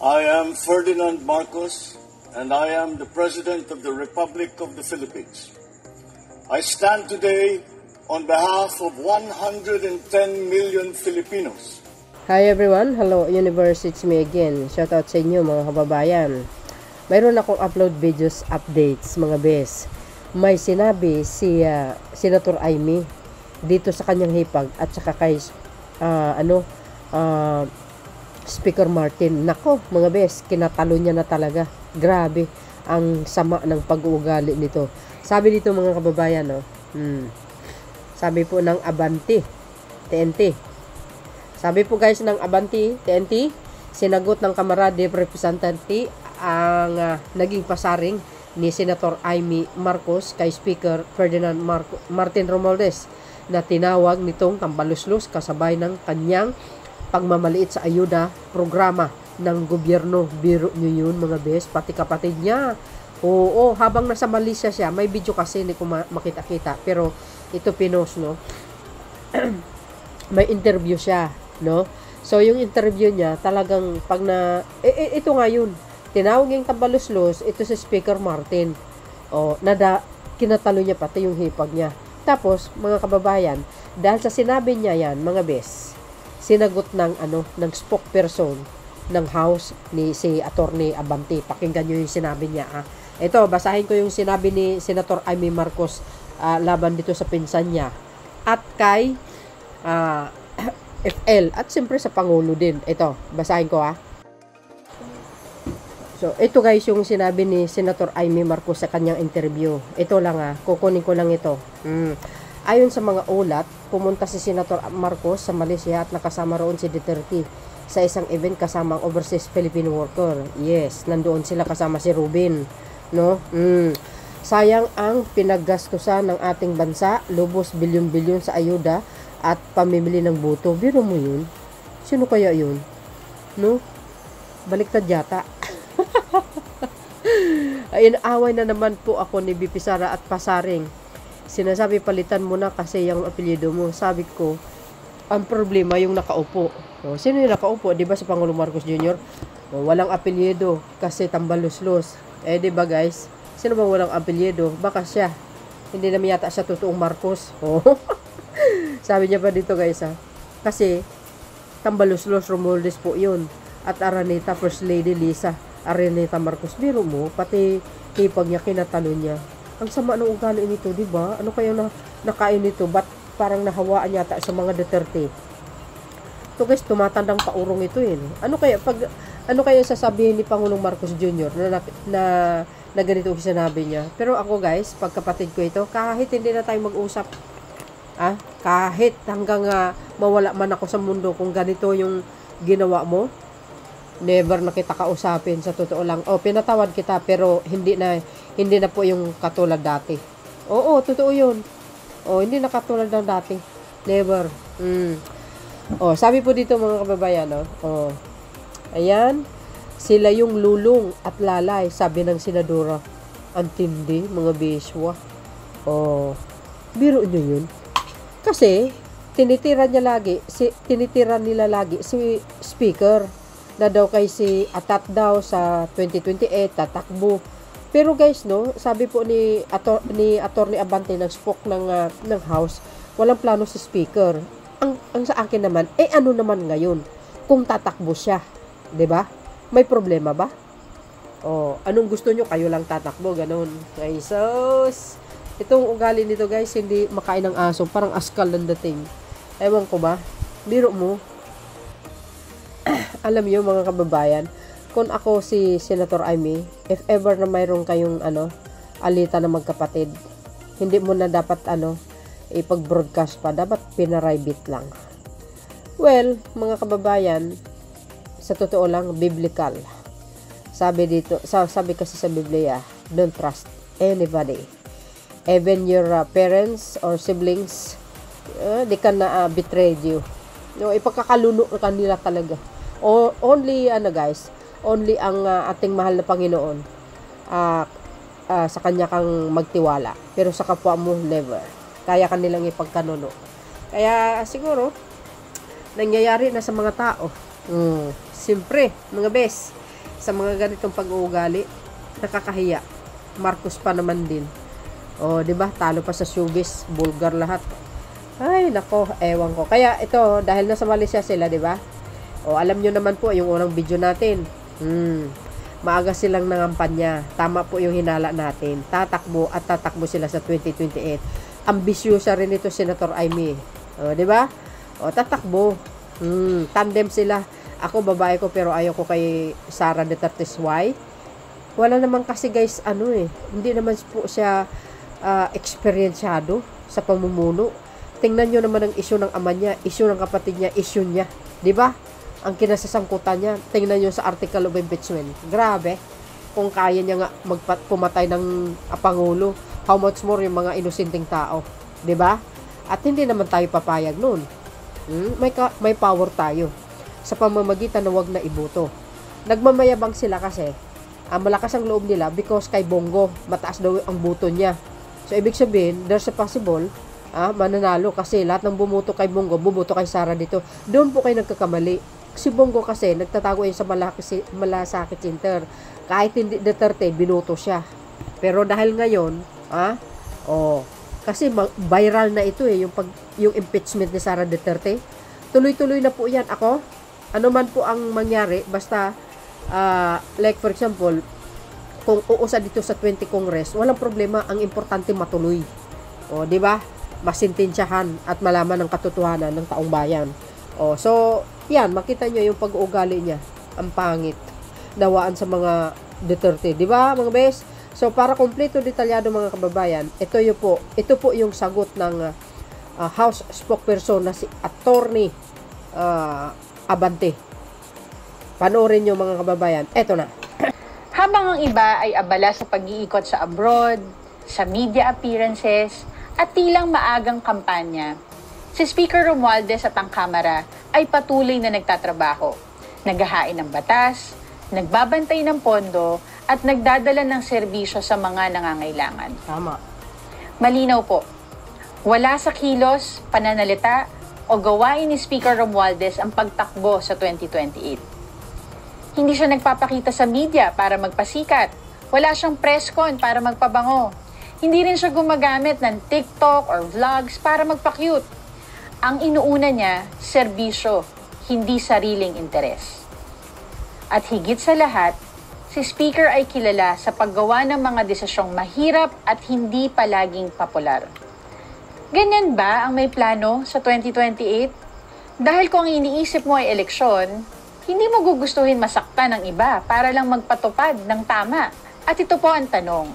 I am Ferdinand Marcos, and I am the President of the Republic of the Philippines. I stand today on behalf of 110 million Filipinos. Hi everyone, hello universe, it's me again. Shout out sa inyo mga kababayan. Mayroon akong upload videos updates mga bes. May sinabi si Senator Amy dito sa kanyang hipag at saka kay Speaker Martin. Nako mga bes, kinatalo niya na talaga. Grabe ang sama ng pag-uugali nito. Sabi dito mga kababayan, no? Sabi po ng Abante TNT. Sabi po guys ng Abante TNT, sinagot ng Kamara de Representante ang naging pasaring ni Senator Amy Marcos kay Speaker Ferdinand Martin Romualdez na tinawag nitong tambaluslos kasabay ng kanyang pagmamaliit sa ayuda programa ng gobyerno. Biro nyo yun mga bes, pati kapatid niya. Oo, habang nasa Malaysia siya, may video kasi hindi ko makita-kita, pero ito pinost, no? May interview siya, no? So yung interview niya talagang pag na ito nga yun, tinawag yung tambaluslos, ito si Speaker Martin. Kinatalo niya pati yung hipag niya. Tapos mga kababayan, dahil sa sinabi niya yan mga bes, sinagot ng ng spokesperson ng House ni si Attorney Abante. Pakinggan niyo yung sinabi niya. Ito, basahin ko yung sinabi ni Senator Amy Marcos laban dito sa pinsan niya at kay FL at siyempre sa Pangulo din. Ito, basahin ko So, ito guys yung sinabi ni Senator Amy Marcos sa kanyang interview. Ito lang kukunin ko lang ito. Ayon sa mga ulat, pumunta si Senator Marcos sa Malaysia at nakasama roon si Duterte sa isang event kasama ang overseas Filipino worker. Yes, nandoon sila kasama si Rubin, no? Sayang ang pinaggastusan ng ating bansa, lubos bilyon-bilyon sa ayuda at pamimili ng boto. Biro mo yun? Sino kaya yun? No? Baliktad yata. Inaaway na naman po ako ni BP Sara at Pasaring. Sinasabi palitan mo na kasi yung apelyido mo. Sabi ko, ang problema yung nakaupo. Sino yung nakaupo? Diba si Pangulong Marcos Jr.? Walang apelyido kasi tambaluslos. Diba guys? Sino bang walang apelyido? Baka siya. Hindi naman yata siya totoong Marcos. Sabi niya pa dito guys kasi tambaluslos Romualdez po yun. At Araneta First Lady Lisa Araneta Marcos. Biro mo, pati hipag niya kinatalo niya. Ang sama ng ugali nito, di ba? Ano kaya nakain nito? Ba't parang nahawaan yata sa mga Duterte? Ito guys, tumatandang paurong ito eh. Ano kaya sasabihin ni Pangulong Marcos Jr. na ganito yung sinabi niya? Pero ako guys, pagkapatid ko ito, kahit hindi na tayo mag-usap, kahit hanggang mawala man ako sa mundo kung ganito yung ginawa mo, never na kita kausapin sa totoo lang. Pinatawad kita pero hindi na po yung katulad dati. Oo, totoo yun. Hindi na katulad ng dati. Never. Sabi po dito mga kababayan, ayan, sila yung lulong at lalay, sabi ng senadora. Antindi, mga beswa. Biro nyo yun. Kasi, tinitira nila lagi si Speaker na daw kay si Atat daw sa 2028 tatakbo. Pero guys, no, sabi po ni Attorney Abante ng spoke ng House, walang plano si Speaker. Ang sa akin naman, ano naman ngayon kung tatakbo siya, 'di ba? May problema ba? Anong gusto nyo? Kayo lang tatakbo, ganun. Okay, itong ugali nito guys, hindi makain ng aso, parang askal ng dating. Ewan ko ba? Biro mo. Alam niyo mga kababayan, kung ako si Senator Amy, if ever na mayroon kayong alita na magkapatid, hindi mo na dapat ipag-broadcast pa, dapat pinaribit lang. Well, mga kababayan, sa totoo lang, biblical. Sabi kasi sa Biblia, don't trust anybody. Even your parents or siblings, they can betray you. Ipagkakaluno kanila talaga. Only only ang ating mahal na Panginoon sa kanya kang magtiwala, pero sa kapwa mo never. Kaya kanilang ipagkanuno. Kaya siguro nangyayari na sa mga tao. Siyempre, mga bes, sa mga ganitong pag-uugali. Nakakahiya. Marcos pa naman din. O, di ba? Talo pa sa showbiz, bulgar lahat. Ay, nako, ewan ko. Kaya ito, dahil nasa Malaysia sila, di ba? O, alam nyo naman po yung unang video natin. Maaga silang nangampanya. Tama po yung hinala natin. Tatakbo sila sa 2028. Ambisyosa rin ito, Senator Amy. O, di ba? O, tatakbo. Tandem sila. Ako, babae ko, pero ayaw ko kay Sara Duterte's wife. Wala naman kasi guys, hindi naman po siya eksperyensyado sa pamumuno. Tingnan nyo naman ang issue ng ama niya, issue ng kapatid niya, issue niya. Di ba? Ang kinasasangkutan niya, tingnan nyo sa article of impeachment. Grabe. Kung kaya niya nga pumatay ng Pangulo, how much more yung mga inosenteng tao. Di ba? At hindi naman tayo papayag noon. May power tayo sa pamamagitan na wag na iboto. Nagmamayabang sila kasi malakas ang loob nila because kay Bongo mataas daw ang boto niya. So ibig sabihin, there's a possible mananalo kasi lahat ng bumoto kay Bongo, bumoto kay Sara dito. Doon po kayo nagkakamali. Si Bongo kasi nagtatago yun sa Malasakit Center. Kahit hindi Duterte, binoto siya. Pero dahil ngayon, kasi viral na ito yung impeachment ni Sara Duterte. Tuloy-tuloy na po yan. Ako, ano man po ang mangyari, basta like for example, kung uusa dito sa 20 Congress, walang problema, ang importante matuloy. O, di ba? Masintensyahan at malaman ang katotohanan ng taong bayan. O, so, yan, makita nyo yung pag-uugali niya. Ang pangit. Dawaan sa mga Duterte. Di ba, mga bes? So, para kompleto detalyado mga kababayan, ito po yung sagot ng House spokesperson na si Attorney Abante. Panoorin nyo mga kababayan. Eto na. Habang ang iba ay abala sa pag-iikot sa abroad, sa media appearances, at tilang maagang kampanya, si Speaker Romualdez at ang Kamara ay patuloy na nagtatrabaho, naghahain ng batas, nagbabantay ng pondo, at nagdadala ng serbisyo sa mga nangangailangan. Tama. Malinaw po, wala sa kilos, pananalita, o gawain ni Speaker Romualdez ang pagtakbo sa 2028. Hindi siya nagpapakita sa media para magpasikat. Wala siyang press con para magpabango. Hindi rin siya gumagamit ng TikTok or vlogs para magpa-cute. Ang inuuna niya, serbisyo, hindi sariling interes. At higit sa lahat, si Speaker ay kilala sa paggawa ng mga desisyong mahirap at hindi palaging popular. Ganyan ba ang may plano sa 2028? Dahil kung ang iniisip mo ay eleksyon, hindi mo gugustuhin masaktan ng iba para lang magpatupad ng tama. At ito po ang tanong.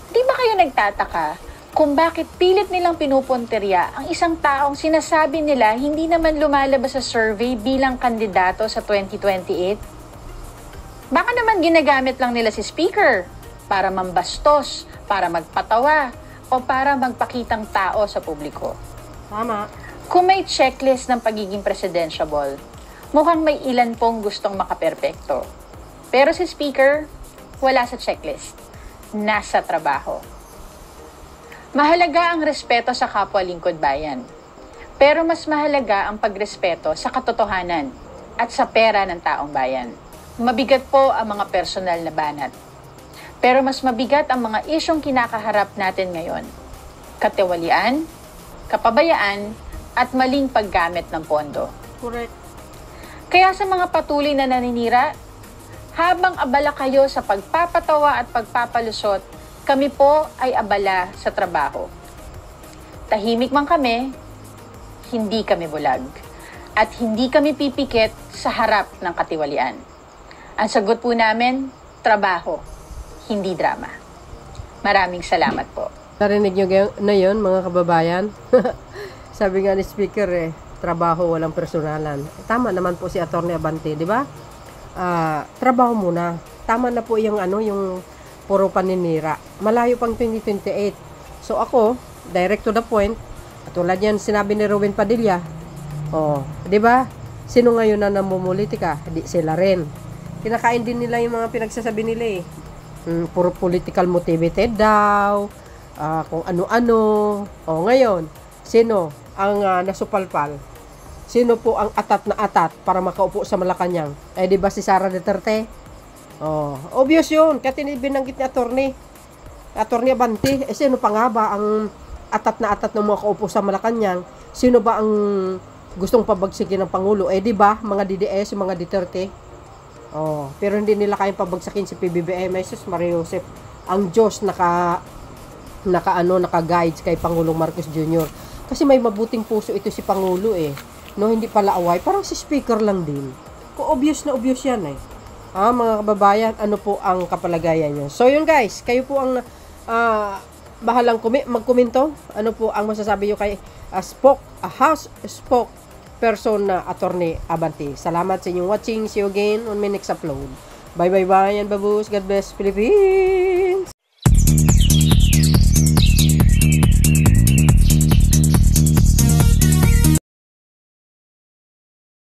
Di ba kayo nagtataka kung bakit pilit nilang pinupuntirya ang isang taong sinasabi nila hindi naman lumalabas sa survey bilang kandidato sa 2028? Baka naman ginagamit lang nila si Speaker para mambastos, para magpatawa, o para magpakitang tao sa publiko. Tama. Kung may checklist ng pagiging presidentiable, mukhang may ilan pong gustong makaperpekto. Pero si Speaker, wala sa checklist. Nasa trabaho. Mahalaga ang respeto sa kapwa lingkod bayan. Pero mas mahalaga ang pagrespeto sa katotohanan at sa pera ng taong bayan. Mabigat po ang mga personal na banat. Pero mas mabigat ang mga isyong kinakaharap natin ngayon. Katiwalian, kapabayaan, at maling paggamit ng pondo. Correct. Kaya sa mga patuloy na naninira, habang abala kayo sa pagpapatawa at pagpapalusot, kami po ay abala sa trabaho. Tahimik man kami, hindi kami bulag. At hindi kami pipikit sa harap ng katiwalian. Ang sagot po namin, trabaho, hindi drama. Maraming salamat po. Narinig nyo na yun, mga kababayan? Sabi nga ni Speaker trabaho, walang personalan. Tama naman po si Attorney Abante, di ba? Trabaho muna. Tama na po yung yung puro paninira. Malayo pang 2028. So ako, direct to the point, tulad yan sinabi ni Ruben Padilla. Di ba? Sino ngayon na namumulitika? Di sila rin. Kinakain din nila yung mga pinagsasabi nila puro political motivated daw, kung ano-ano. Ngayon, sino ang nasupalpal? Sino po ang atat na atat para makaupo sa Malacanang? Di ba si Sara Duterte? Oh, obvious yun. Kasi binanggit ni Attorney Abante. Sino pa nga ba ang atat na atat ng mga kaupo sa Malacanang? Sino ba ang gustong pabagsakin ng Pangulo? Di ba? Mga DDS, mga Duterte. Oh, pero hindi nila kayang pabagsakin si PBBM. Jesus Maria Joseph. Ang Diyos naka-guides kay Pangulong Marcos Jr. Kasi may mabuting puso ito si Pangulo No, hindi pala away. Parang si speaker lang din. Obvious na obvious yan mga kababayan, ano po ang kapalagayan nyo? So yun guys, kayo po ang bahalang magkomento. Ano po ang masasabi nyo kay House spokesperson na Attorney Abante. Salamat sa inyong watching. See you again on my next upload. Bye bye bye and babus. God bless Philippines.